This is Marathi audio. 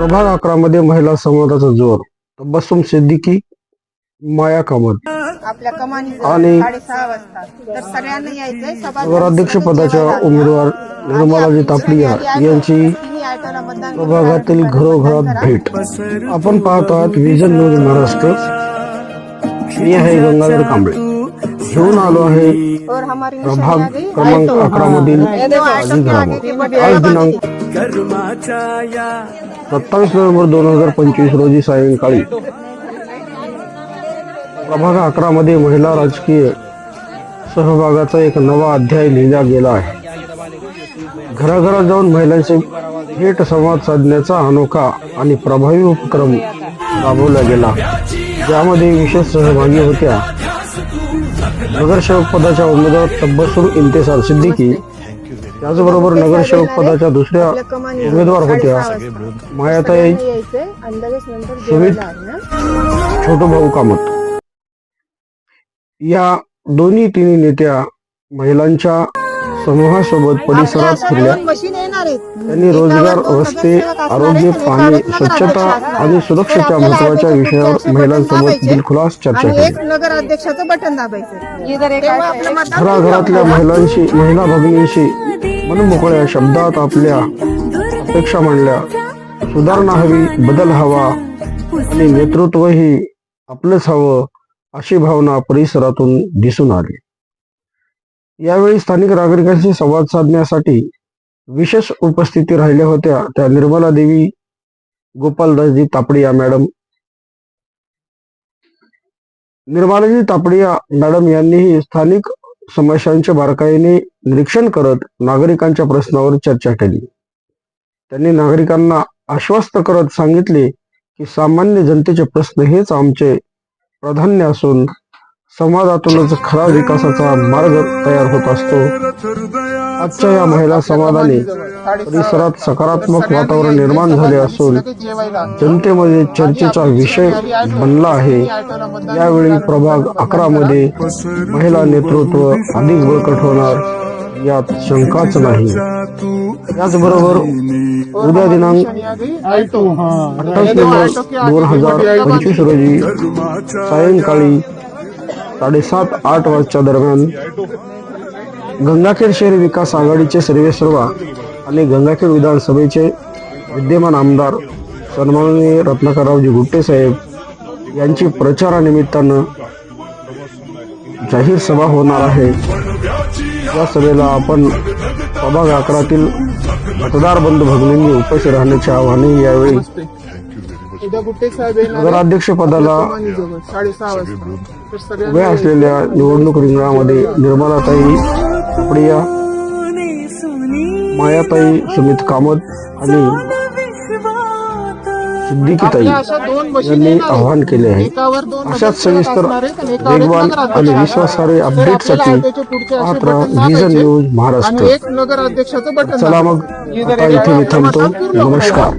प्रभाग 11 मध्ये महिला संवादाचा जोर. तबस्सुम सिद्दीकी, माया कामत आपल्या कमानी आणि 6:30 वाजता तर सगळ्यांना यायचंय. नगराध्यक्ष पदाच्या उमेदवार निर्मलाजी तापडिया यांची प्रभागातील घरोघरात भेट. आपण पाहत आहात विजन न्यूज महाराष्ट्र. मी आहे गंगाधर कांबळे. घेऊन आलो आहे प्रभाग क्रमांक 11 मधील ताजी घडामोडी. आज दिनांक 27 नोव्हेंबर 2025 रोजी सायंकाळी प्रभाग 11 मध्ये महिला राजकीय सहभागाचा एक नवा अध्याय लिहिला गेला आहे. घराघरात जाऊन महिलांचे थेट संवाद साधण्याचा अनोखा आणि प्रभावी उपक्रम राबवला गेला, ज्यामध्ये विशेष सहभागी होत्या नगरसेवक पदाच्या उमेदवार तबस्सुम इंतेसार सिद्दीकी. त्याचबरोबर नगरसेवक पदाच्या दुसऱ्या उमेदवार होत्या मायाताई सुमित छोटूभाऊ कामत. या तिन्ही नेत्या महिलांच्या समूहासोबत परिसरात फिरल्या. त्यांनी रोजगार, रस्ते, आरोग्य, पाणी, स्वच्छता आणि सुरक्षेच्या महत्वाच्या विषयावर महिलांसोबत दिलखुलास चर्चा केली. नगराध्यक्षाचं बटन दाबायचं. घराघरातल्या महिला भगिनींशी मनमोकळ्या शब्दात आपल्या अपेक्षा मांडल्या. सुधारणा हवी, बदल हवा आणि नेतृत्वही आपलंच हवं, अशी भावना परिसरातून दिसून आली. यावेळी स्थानिक नागरिकांशी संवाद साधण्यासाठी विशेष उपस्थिती राहिल्या होत्या त्या निर्मला देवी गोपालदासजी तापडिया मॅडम. निर्मलाजी तापडिया मॅडम यांनीही स्थानिक समस्यांचे बारकाईने निरीक्षण करत नागरिकांच्या प्रश्नावर चर्चा केली. त्यांनी नागरिकांना आश्वस्त करत सांगितले की सामान्य जनतेचे प्रश्न हेच आमचे प्राधान्य असून संवादातूनच खरा विकासाचा मार्ग तयार होत असतो. आजच्या या महिला संवादाने परिसरात सकारात्मक वातावरण निर्माण झाले असून जनतेमध्ये चर्चेचा विषय बनला आहे. यावेळी प्रभाग 11 मध्ये महिला नेतृत्व अधिक बळकट होणार यात शंकाच नाही. याचबरोबर उद्या दिनांक 28 नोव्हेंबर 2025 रोजी सायंकाळी 7:30-8 वाजच्या दरम्यान गंगाखेड शहर विकास आघाडीचे सर्वेसर्वा आणि गंगाखेड विधानसभेचे विद्यमान आमदार सन्माननीय रत्नाकररावजी गुट्टे साहेब यांची प्रचारानिमित्तानं जाहीर सभा होणार आहे. या सभेला आपण प्रभाग 11तील मतदार बंधू भगिनींनी उपस्थित राहण्याचे आवाहन यावेळी नगराध्यक्ष पदाला उभ्या असलेल्या निवडणूक रिंगणामध्ये निर्मलाताई तापडिया, मायाताई सुमित कामत आणि सिद्दीकीताई यांनी आवाहन केले आहे. अशाच सविस्तर, वेगवान आणि विश्वासार्ह अपडेटसाठी पाहत राहा विजन न्यूज महाराष्ट्र. चला मग आता इथे मी थांबतो. नमस्कार.